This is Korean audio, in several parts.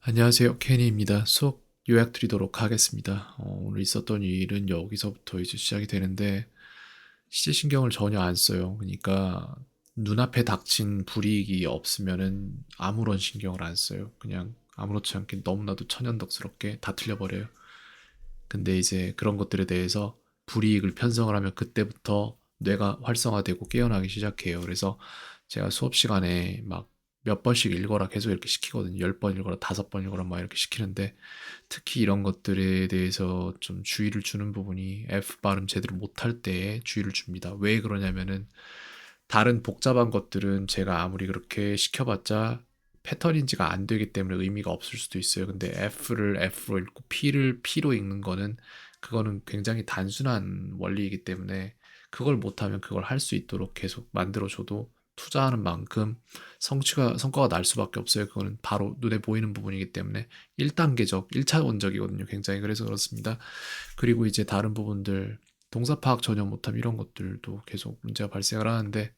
안녕하세요. 케니입니다. 수업 요약 드리도록 하겠습니다. 오늘 있었던 일은 여기서부터 이제 시작이 되는데, 시제신경을 전혀 안 써요. 그러니까, 눈앞에 닥친 불이익이 없으면은 아무런 신경을 안 써요. 그냥 아무렇지 않게 너무나도 천연덕스럽게 다 틀려버려요. 근데 이제 그런 것들에 대해서 불이익을 편성을 하면 그때부터 뇌가 활성화되고 깨어나기 시작해요. 그래서 제가 수업 시간에 막 몇 번씩 읽어라 계속 이렇게 시키거든요. 10번 읽어라, 5번 읽어라 막 이렇게 시키는데 특히 이런 것들에 대해서 좀 주의를 주는 부분이 F 발음 제대로 못할 때에 주의를 줍니다. 왜 그러냐면은 다른 복잡한 것들은 제가 아무리 그렇게 시켜봤자 패턴인지가 안 되기 때문에 의미가 없을 수도 있어요. 근데 F를 F로 읽고 P를 P로 읽는 거는 그거는 굉장히 단순한 원리이기 때문에 그걸 못하면 그걸 할 수 있도록 계속 만들어줘도 투자하는 만큼 성과가 날 수밖에 없어요. 그거는 바로 눈에 보이는 부분이기 때문에 1단계적, 1차원적이거든요. 굉장히 그래서 그렇습니다. 그리고 이제 다른 부분들 동사 파악 전혀 못함 이런 것들도 계속 문제가 발생을 하는데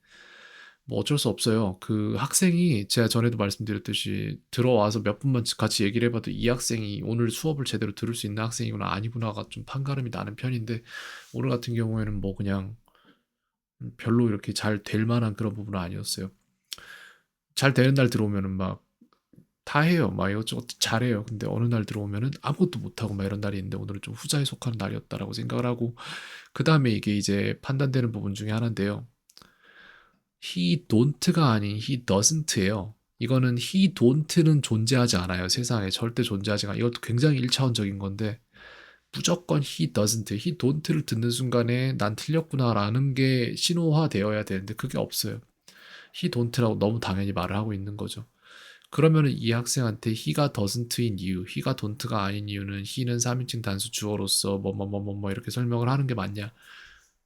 뭐 어쩔 수 없어요. 그 학생이 제가 전에도 말씀드렸듯이 들어와서 몇 분만 같이 얘기를 해봐도 이 학생이 오늘 수업을 제대로 들을 수 있는 학생이구나 아니구나가 좀 판가름이 나는 편인데 오늘 같은 경우에는 뭐 그냥 별로 이렇게 잘 될 만한 그런 부분은 아니었어요. 잘 되는 날 들어오면은 막 다 해요. 막 이것저것 잘해요. 근데 어느 날 들어오면은 아무것도 못하고 막 이런 날이 있는데 오늘은 좀 후자에 속하는 날이었다라고 생각을 하고 그 다음에 이게 이제 판단되는 부분 중에 하나인데요. he don't가 아닌 he doesn't예요. 이거는 he don't는 존재하지 않아요. 세상에 절대 존재하지 않아요. 이것도 굉장히 1차원적인 건데 무조건 he doesn't, he don't를 듣는 순간에 난 틀렸구나라는 게 신호화되어야 되는데 그게 없어요. he don't라고 너무 당연히 말을 하고 있는 거죠. 그러면은 이 학생한테 he가 doesn't인 이유, he가 don't가 아닌 이유는 he는 3인칭 단수 주어로서 뭐뭐뭐뭐 이렇게 설명을 하는 게 맞냐?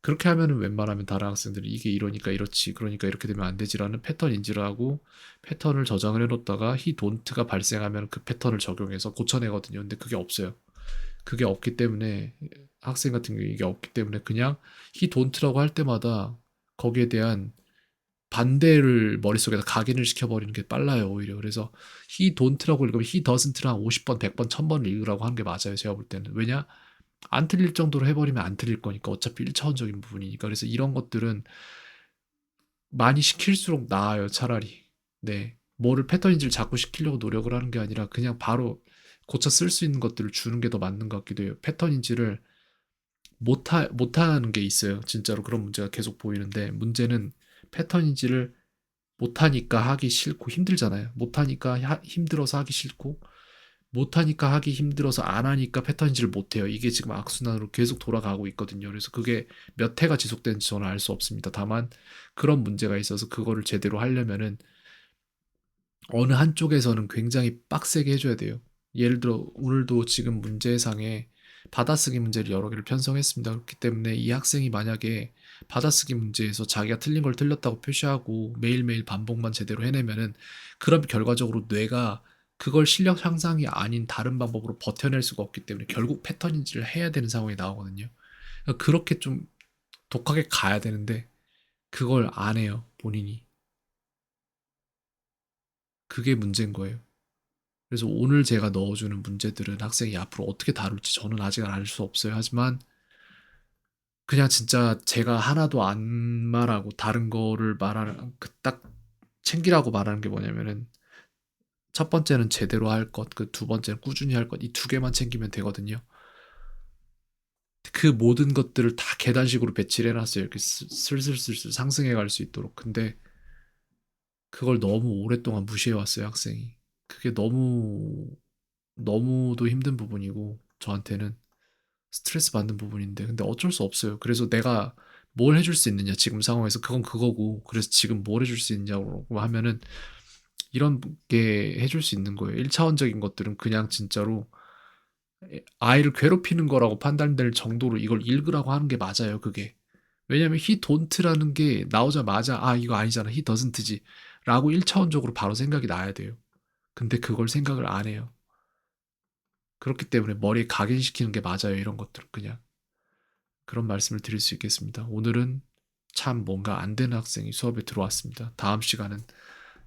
그렇게 하면은 웬만하면 다른 학생들이 이게 이러니까 이렇지, 그러니까 이렇게 되면 안 되지라는 패턴 인지를 하고 패턴을 저장을 해놓다가 he don't가 발생하면 그 패턴을 적용해서 고쳐내거든요. 근데 그게 없어요. 그게 없기 때문에 학생 같은 경우에 이게 없기 때문에 그냥 he don't라고 할 때마다 거기에 대한 반대를 머릿속에다 각인을 시켜버리는 게 빨라요, 오히려. 그래서 he don't라고 읽으면 he doesn't랑 50번, 100번, 1000번 읽으라고 하는 게 맞아요, 제가 볼 때는. 왜냐? 안 틀릴 정도로 해버리면 안 틀릴 거니까 어차피 1차원적인 부분이니까. 그래서 이런 것들은 많이 시킬수록 나아요, 차라리. 네. 뭐를 패턴인지를 자꾸 시키려고 노력을 하는 게 아니라 그냥 바로 고쳐 쓸 수 있는 것들을 주는 게 더 맞는 것 같기도 해요. 패턴인지를 못하는 게 있어요. 진짜로 그런 문제가 계속 보이는데 문제는 패턴인지를 못하니까 하기 싫고 힘들잖아요. 못하니까 힘들어서 하기 싫고 못하니까 하기 힘들어서 안 하니까 패턴인지를 못해요. 이게 지금 악순환으로 계속 돌아가고 있거든요. 그래서 그게 몇 해가 지속되는지 저는 알 수 없습니다. 다만 그런 문제가 있어서 그거를 제대로 하려면은 어느 한쪽에서는 굉장히 빡세게 해줘야 돼요. 예를 들어 오늘도 지금 문제상에 받아쓰기 문제를 여러 개를 편성했습니다. 그렇기 때문에 이 학생이 만약에 받아쓰기 문제에서 자기가 틀린 걸 틀렸다고 표시하고 매일매일 반복만 제대로 해내면은 그럼 결과적으로 뇌가 그걸 실력 향상이 아닌 다른 방법으로 버텨낼 수가 없기 때문에 결국 패턴 인지를 해야 되는 상황이 나오거든요. 그러니까 그렇게 좀 독하게 가야 되는데 그걸 안 해요, 본인이. 그게 문제인 거예요. 그래서 오늘 제가 넣어주는 문제들은 학생이 앞으로 어떻게 다룰지 저는 아직 알 수 없어요. 하지만 그냥 진짜 제가 하나도 안 말하고 다른 거를 말하는 그 딱 챙기라고 말하는 게 뭐냐면은 첫 번째는 제대로 할 것, 그 두 번째는 꾸준히 할 것, 이 두 개만 챙기면 되거든요. 그 모든 것들을 다 계단식으로 배치를 해놨어요. 이렇게 슬슬슬슬 상승해 갈 수 있도록. 근데 그걸 너무 오랫동안 무시해 왔어요, 학생이. 그게 너무도 힘든 부분이고 저한테는 스트레스 받는 부분인데 근데 어쩔 수 없어요. 그래서 내가 뭘 해줄 수 있느냐 지금 상황에서 그건 그거고 그래서 지금 뭘 해줄 수 있냐고 하면은 이런 게 해줄 수 있는 거예요. 1차원적인 것들은 그냥 진짜로 아이를 괴롭히는 거라고 판단될 정도로 이걸 읽으라고 하는 게 맞아요. 그게 왜냐면 he don't라는 게 나오자마자 아 이거 아니잖아 he doesn't지 라고 1차원적으로 바로 생각이 나야 돼요. 근데 그걸 생각을 안 해요. 그렇기 때문에 머리에 각인시키는 게 맞아요. 이런 것들은 그냥 그런 말씀을 드릴 수 있겠습니다. 오늘은 참 뭔가 안 되는 학생이 수업에 들어왔습니다. 다음 시간은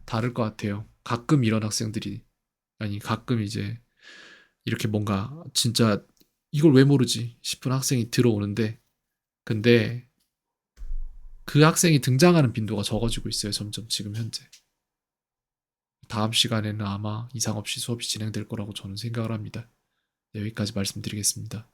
다를 것 같아요. 가끔 이런 학생들이 아니 가끔 이제 이렇게 뭔가 진짜 '이걸 왜 모르지?' 싶은 학생이 들어오는데 근데 그 학생이 등장하는 빈도가 적어지고 있어요 점점 지금 현재. 다음 시간에는 아마 이상 없이 수업이 진행될 거라고 저는 생각을 합니다. 네, 여기까지 말씀드리겠습니다.